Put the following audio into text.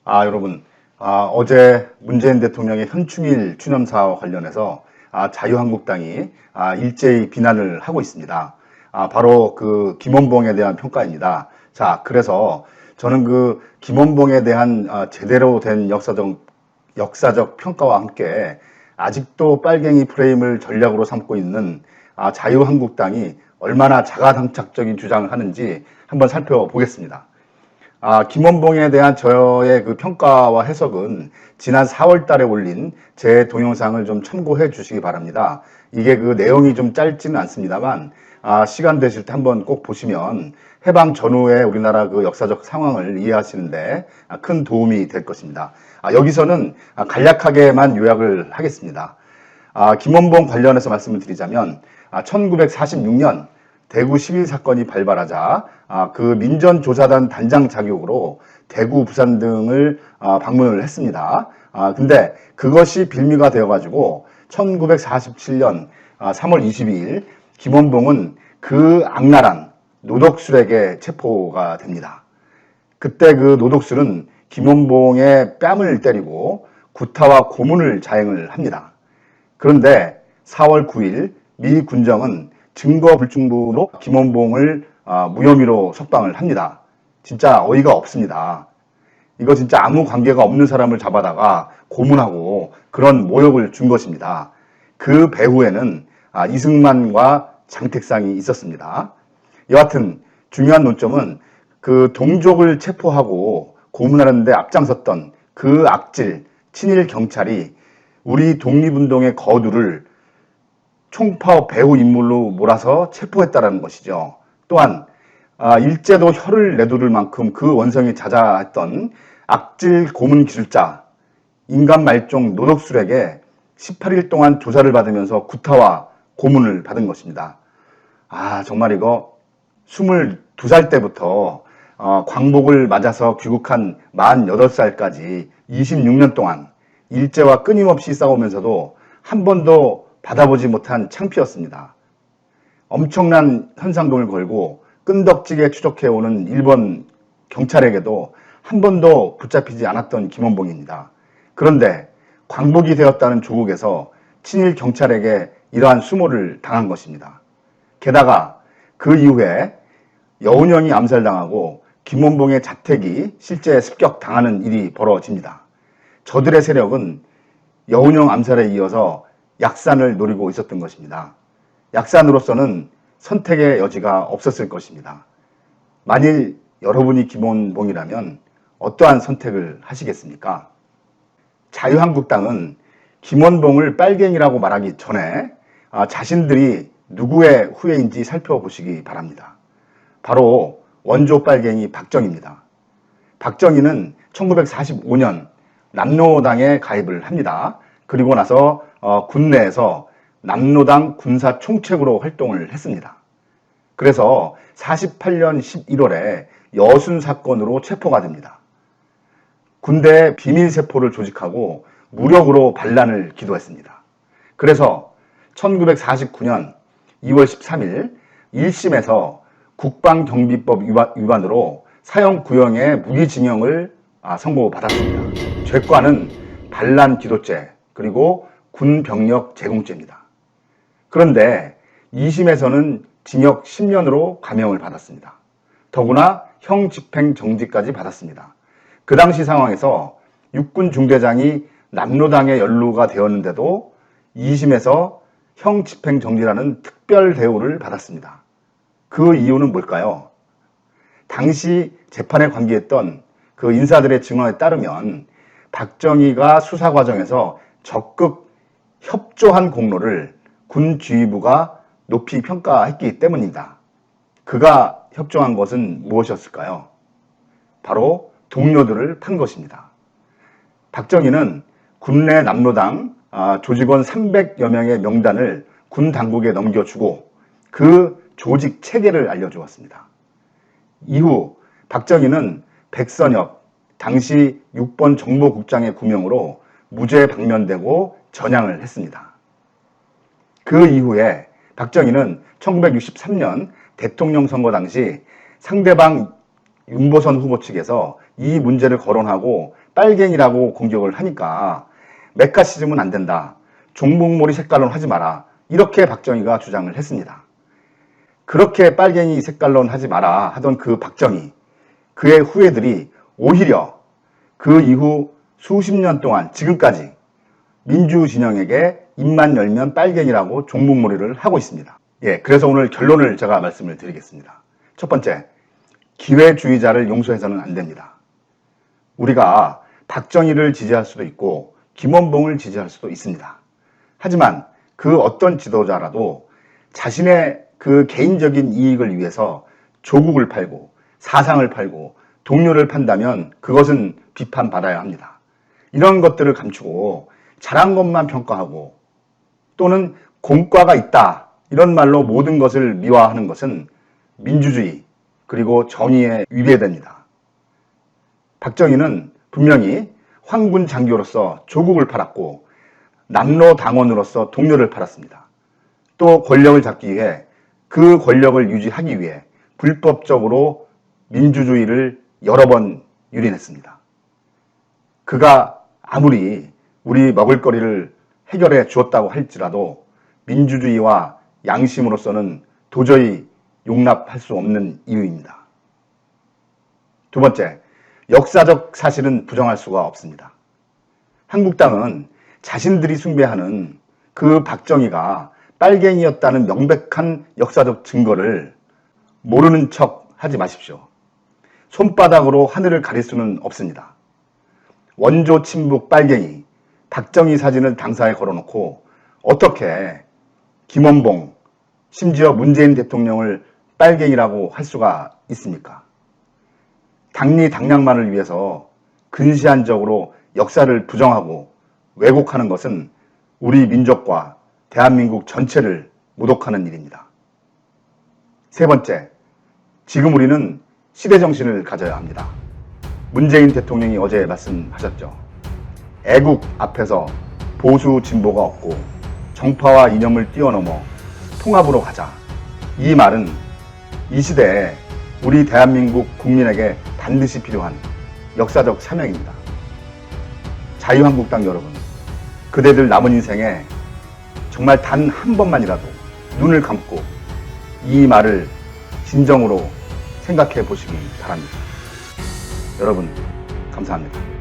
여러분, 어제 문재인 대통령의 현충일 추념사와 관련해서 자유한국당이 일제히 비난을 하고 있습니다. 바로 그 김원봉에 대한 평가입니다. 자, 그래서 저는 그 김원봉에 대한 제대로 된 역사적 평가와 함께 아직도 빨갱이 프레임을 전략으로 삼고 있는 자유한국당이 얼마나 자가당착적인 주장을 하는지 한번 살펴보겠습니다. 김원봉에 대한 저의 그 평가와 해석은 지난 4월 달에 올린 제 동영상을 좀 참고해 주시기 바랍니다. 이게 그 내용이 좀 짧지는 않습니다만, 시간 되실 때 한번 꼭 보시면 해방 전후의 우리나라 그 역사적 상황을 이해하시는데 큰 도움이 될 것입니다. 여기서는 간략하게만 요약을 하겠습니다. 김원봉 관련해서 말씀을 드리자면, 1946년 대구 11 사건이 발발하자 그 민전조사단 단장 자격으로 대구, 부산 등을 방문을 했습니다. 근데 그것이 빌미가 되어가지고 1947년 3월 22일 김원봉은 그 악랄한 노독술에게 체포가 됩니다. 그때 그 노독술은 김원봉의 뺨을 때리고 구타와 고문을 자행을 합니다. 그런데 4월 9일 미 군정은 증거 불충분으로 김원봉을 무혐의로 석방을 합니다. 진짜 어이가 없습니다. 이거 진짜 아무 관계가 없는 사람을 잡아다가 고문하고 그런 모욕을 준 것입니다. 그 배후에는 이승만과 장택상이 있었습니다. 여하튼 중요한 논점은 그 동족을 체포하고 고문하는데 앞장섰던 그 악질 친일 경찰이 우리 독립운동의 거두를 총파업 배후 인물로 몰아서 체포했다는 것이죠. 또한 일제도 혀를 내두를 만큼 그 원성이 자자했던 악질 고문 기술자 인간말종 노독술에게 18일 동안 조사를 받으면서 구타와 고문을 받은 것입니다. 정말 이거 22살 때부터 광복을 맞아서 귀국한 48살까지 26년 동안 일제와 끊임없이 싸우면서도 한 번도 받아보지 못한 창피였습니다. 엄청난 현상금을 걸고 끈덕지게 추적해오는 일본 경찰에게도 한 번도 붙잡히지 않았던 김원봉입니다. 그런데 광복이 되었다는 조국에서 친일 경찰에게 이러한 수모를 당한 것입니다. 게다가 그 이후에 여운형이 암살당하고 김원봉의 자택이 실제 습격당하는 일이 벌어집니다. 저들의 세력은 여운형 암살에 이어서 약산을 노리고 있었던 것입니다. 약산으로서는 선택의 여지가 없었을 것입니다. 만일 여러분이 김원봉이라면 어떠한 선택을 하시겠습니까? 자유한국당은 김원봉을 빨갱이라고 말하기 전에 자신들이 누구의 후예인지 살펴보시기 바랍니다. 바로 원조 빨갱이 박정희입니다. 박정희는 1945년 남로당에 가입을 합니다. 그리고 나서 군내에서 남로당 군사 총책으로 활동을 했습니다. 그래서 48년 11월에 여순 사건으로 체포가 됩니다. 군대에 비밀세포를 조직하고 무력으로 반란을 기도했습니다. 그래서 1949년 2월 13일 1심에서 국방경비법 위반으로 사형 구형의 무기징역을 선고받았습니다. 죄과는 반란 기도죄 그리고 군병력 제공죄입니다. 그런데 2심에서는 징역 10년으로 감형을 받았습니다. 더구나 형 집행 정지까지 받았습니다. 그 당시 상황에서 육군 중대장이 남로당에 연루가 되었는데도 2심에서 형 집행 정지라는 특별 대우를 받았습니다. 그 이유는 뭘까요? 당시 재판에 관계했던 그 인사들의 증언에 따르면 박정희가 수사 과정에서 적극 협조한 공로를 군 지휘부가 높이 평가했기 때문입니다. 그가 협조한 것은 무엇이었을까요? 바로 동료들을 판 것입니다. 박정희는 군내 남로당 조직원 300여 명의 명단을 군 당국에 넘겨주고 그 조직 체계를 알려주었습니다. 이후 박정희는 백선엽 당시 6번 정보국장의 구명으로 무죄 방면되고 전향을 했습니다. 그 이후에 박정희는 1963년 대통령 선거 당시 상대방 윤보선 후보 측에서 이 문제를 거론하고 빨갱이라고 공격을 하니까 메카시즘은 안 된다. 종북몰이 색깔론 하지 마라. 이렇게 박정희가 주장을 했습니다. 그렇게 빨갱이 색깔론 하지 마라 하던 그 박정희, 그의 후예들이 오히려 그 이후 수십 년 동안 지금까지 민주 진영에게 입만 열면 빨갱이라고 종북몰이를 하고 있습니다. 예, 그래서 오늘 결론을 제가 말씀을 드리겠습니다. 첫 번째, 기회주의자를 용서해서는 안 됩니다. 우리가 박정희를 지지할 수도 있고 김원봉을 지지할 수도 있습니다. 하지만 그 어떤 지도자라도 자신의 그 개인적인 이익을 위해서 조국을 팔고 사상을 팔고 동료를 판다면 그것은 비판받아야 합니다. 이런 것들을 감추고 잘한 것만 평가하고 또는 공과가 있다 이런 말로 모든 것을 미화하는 것은 민주주의 그리고 정의에 위배됩니다. 박정희는 분명히 황군 장교로서 조국을 팔았고 남로당원으로서 동료를 팔았습니다. 또 권력을 잡기 위해 그 권력을 유지하기 위해 불법적으로 민주주의를 여러 번 유린했습니다. 그가 아무리 우리 먹을거리를 해결해 주었다고 할지라도 민주주의와 양심으로서는 도저히 용납할 수 없는 이유입니다. 두 번째, 역사적 사실은 부정할 수가 없습니다. 한국당은 자신들이 숭배하는 그 박정희가 빨갱이였다는 명백한 역사적 증거를 모르는 척 하지 마십시오. 손바닥으로 하늘을 가릴 수는 없습니다. 원조 친북 빨갱이, 박정희 사진을 당사에 걸어놓고 어떻게 김원봉, 심지어 문재인 대통령을 빨갱이라고 할 수가 있습니까? 당리 당략만을 위해서 근시안적으로 역사를 부정하고 왜곡하는 것은 우리 민족과 대한민국 전체를 모독하는 일입니다. 세 번째, 지금 우리는 시대정신을 가져야 합니다. 문재인 대통령이 어제 말씀하셨죠. 애국 앞에서 보수 진보가 없고 정파와 이념을 뛰어넘어 통합으로 가자. 이 말은 이 시대에 우리 대한민국 국민에게 반드시 필요한 역사적 사명입니다. 자유한국당 여러분, 그대들 남은 인생에 정말 단 한 번만이라도 눈을 감고 이 말을 진정으로 생각해 보시기 바랍니다. 여러분, 감사합니다.